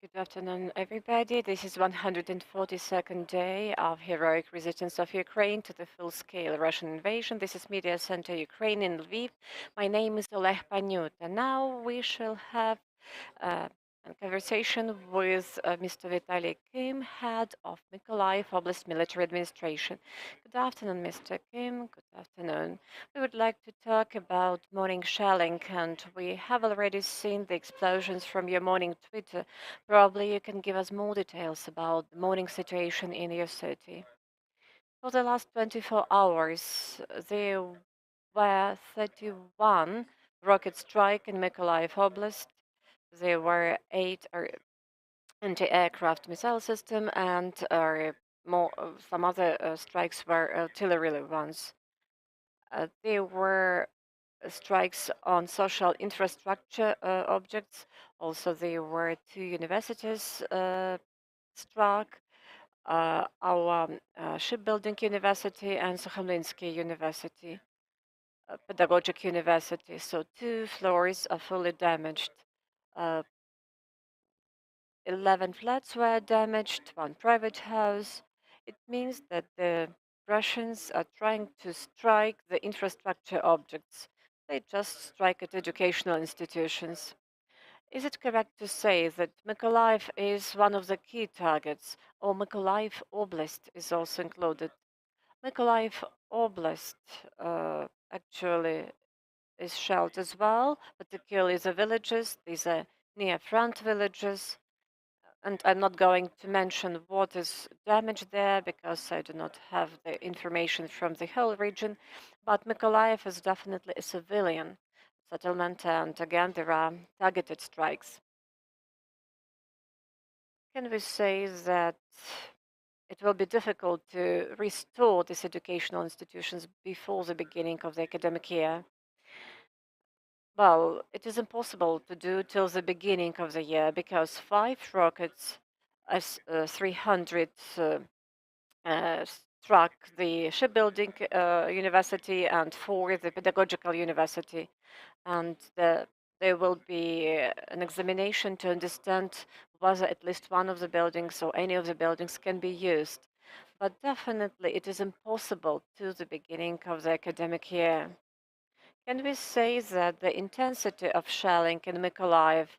Good afternoon, everybody. This is 142nd day of heroic resistance of Ukraine to the full-scale Russian invasion. This is Media Center Ukraine in Lviv. My name is Oleg Panyuta. Now we shall have uh, a conversation with Mr. Vitaliy Kim, head of Mykolaiv Oblast Military Administration. Good afternoon, Mr. Kim. Good afternoon. We would like to talk about morning shelling, and we have already seen the explosions from your morning Twitter. Probably you can give us more details about the morning situation in your city. For the last 24 hours, there were 31 rocket strike in Mykolaiv Oblast. There were 8 anti-aircraft missile system and some other strikes were artillery ones. There were strikes on social infrastructure objects. Also, there were 2 universities struck, our shipbuilding university and Sokhomlinsky University, pedagogic university. So 2 floors are fully damaged. Uh, 11 flats were damaged, 1 private house. It means that the Russians are trying to strike the infrastructure objects. They just strike at educational institutions. Is it correct to say that Mykolaiv is one of the key targets, or Mykolaiv Oblast is also included? Mykolaiv Oblast actually is shelled as well, particularly the villages. These are near front villages. And I'm not going to mention what is damaged there because I do not have the information from the whole region. But Mykolaiv is definitely a civilian settlement, and again, there are targeted strikes. Can we say that it will be difficult to restore these educational institutions before the beginning of the academic year? Well, it is impossible to do till the beginning of the year because 5 rockets, as 300 struck the shipbuilding university and 4 the pedagogical university, and there will be an examination to understand whether at least one of the buildings or any of the buildings can be used. But definitely it is impossible to the beginning of the academic year. Can we say that the intensity of shelling in Mykolaiv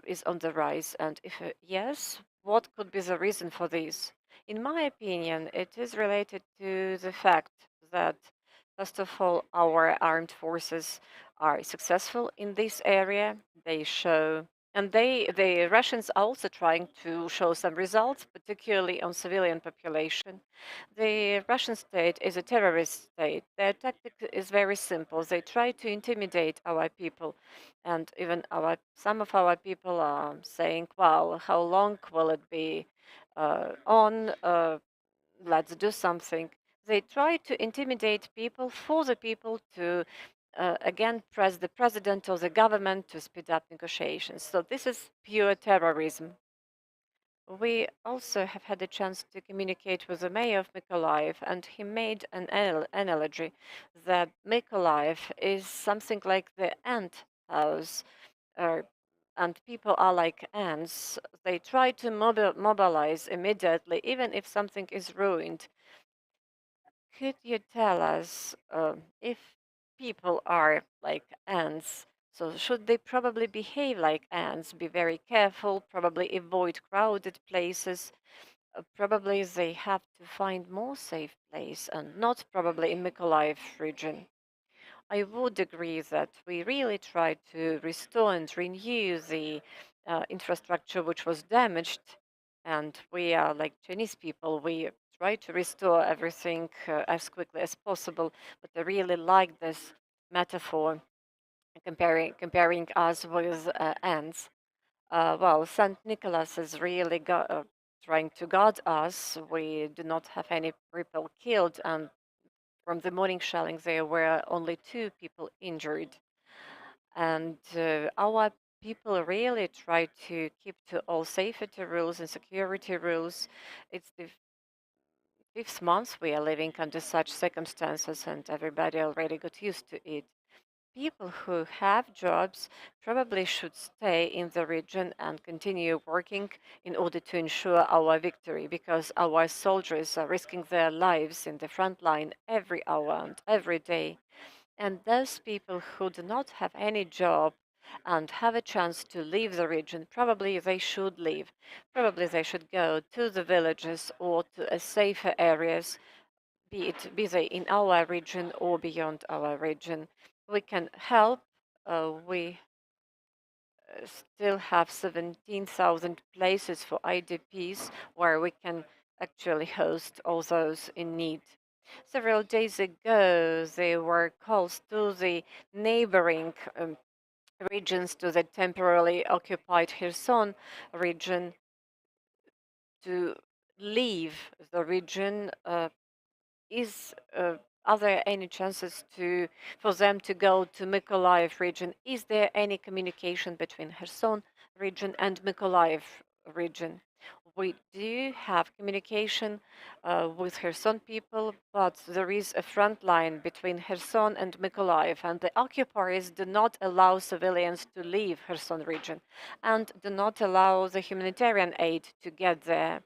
is on the rise? And if yes, what could be the reason for this? In my opinion, it is related to the fact that, first of all, our armed forces are successful in this area. They show, and the Russians are also trying to show some results, particularly on civilian population. The Russian state is a terrorist state. Their tactic is very simple. They try to intimidate our people, and even some of our people are saying, "Well, how long will it be on? Let's do something." They try to intimidate people for the people to again press the president or the government to speed up negotiations. So this is pure terrorism. We also have had a chance to communicate with the mayor of Mykolaiv, and he made an analogy that Mykolaiv is something like the ant house, uh, and people are like ants. They try to mobilize immediately, even if something is ruined. Could you tell us if people are like ants? So should they probably behave like ants, be very careful, probably avoid crowded places? Probably they have to find more safe place and not probably in Mykolaiv region. I would agree that we really try to restore and renew the infrastructure which was damaged, and we are like Chinese people. We try to restore everything as quickly as possible. But I really like this metaphor comparing us with ants. Well, Saint Nicholas is really trying to guard us. We do not have any people killed, and from the morning shelling, there were only 2 people injured. And our people really try to keep to all safety rules and security rules. It's the 5th month we are living under such circumstances, and everybody already got used to it. people who have jobs probably should stay in the region and continue working in order to ensure our victory, because our soldiers are risking their lives in the front line every hour and every day. And those people who do not have any job and have a chance to leave the region, probably they should leave. Probably they should go to the villages or to a safer areas, be they in our region or beyond our region. We can help. We still have 17,000 places for IDPs where we can actually host all those in need. Several days ago, there were calls to the neighboring regions, to the temporarily occupied Kherson region, to leave the region. Is Are there any chances for them to go to Mykolaiv region? Is there any communication between Kherson region and Mykolaiv region? We do have communication with Kherson people, but there is a front line between Kherson and Mykolaiv, and the occupiers do not allow civilians to leave Kherson region and do not allow the humanitarian aid to get there.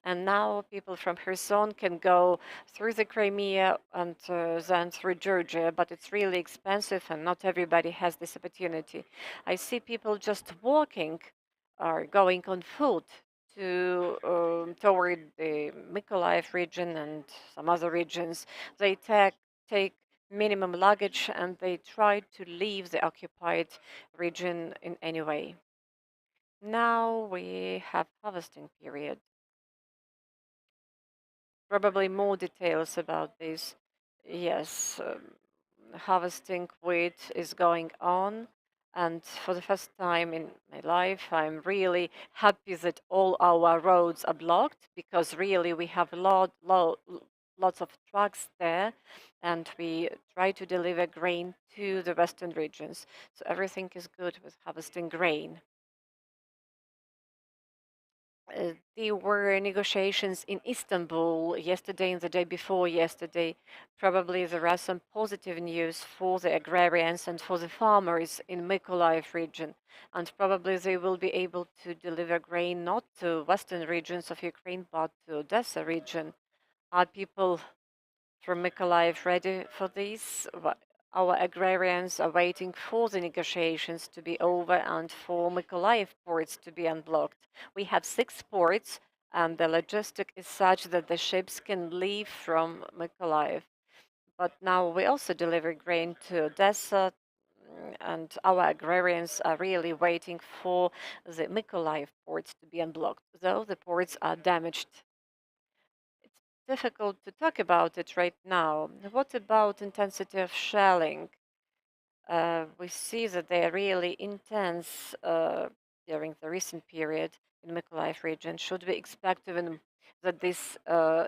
And now people from Kherson can go through the Crimea and then through Georgia, but it's really expensive and not everybody has this opportunity. I see people just walking or going on foot to toward the Mykolaiv region and some other regions. They take minimum luggage and they try to leave the occupied region in any way. Now we have harvesting period. Probably more details about this. Yes, harvesting wheat is going on, and for the first time in my life, I'm really happy that all our roads are blocked, because really we have lots of trucks there, and we try to deliver grain to the western regions. So everything is good with harvesting grain. There were negotiations in Istanbul yesterday and the day before yesterday. Probably there are some positive news for the agrarians and for the farmers in Mykolaiv region. And probably they will be able to deliver grain not to western regions of Ukraine, but to Odessa region. Are people from Mykolaiv ready for this? Our agrarians are waiting for the negotiations to be over and for Mykolaiv ports to be unblocked. We have 6 ports, and the logistic is such that the ships can leave from Mykolaiv. But now we also deliver grain to Odessa, and our agrarians are really waiting for the Mykolaiv ports to be unblocked, though the ports are damaged. It's difficult to talk about it right now. What about intensity of shelling? We see that they are really intense during the recent period in Mykolaiv region. Should we expect even that this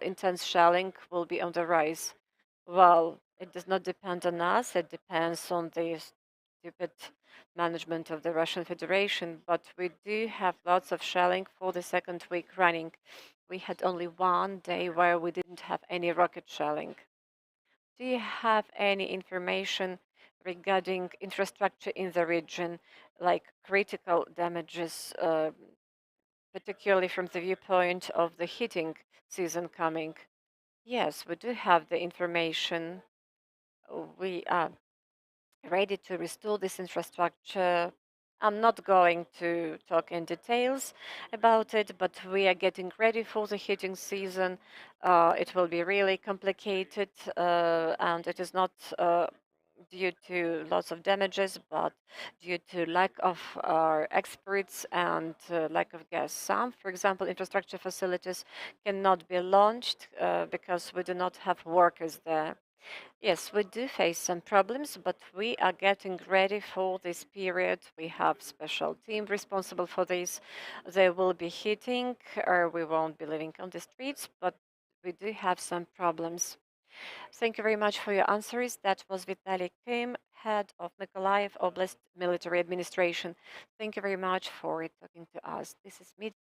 intense shelling will be on the rise? Well, it does not depend on us. It depends on the stupid management of the Russian Federation. But we do have lots of shelling for the second week running. We had only one day where we didn't have any rocket shelling. Do you have any information regarding infrastructure in the region, like critical damages, particularly from the viewpoint of the heating season coming? Yes, we do have the information. We are ready to restore this infrastructure. I'm not going to talk in details about it, but we are getting ready for the heating season. It will be really complicated, and it is not due to lots of damages, but due to lack of our experts and lack of gas. Some, for example, infrastructure facilities cannot be launched because we do not have workers there. Yes, we do face some problems, but we are getting ready for this period. We have special team responsible for this. There will be heating, or we won't be living on the streets, but we do have some problems. Thank you very much for your answers. That was Vitaliy, head of Mykolaiv Oblast Military Administration. Thank you very much for talking to us. This is Media.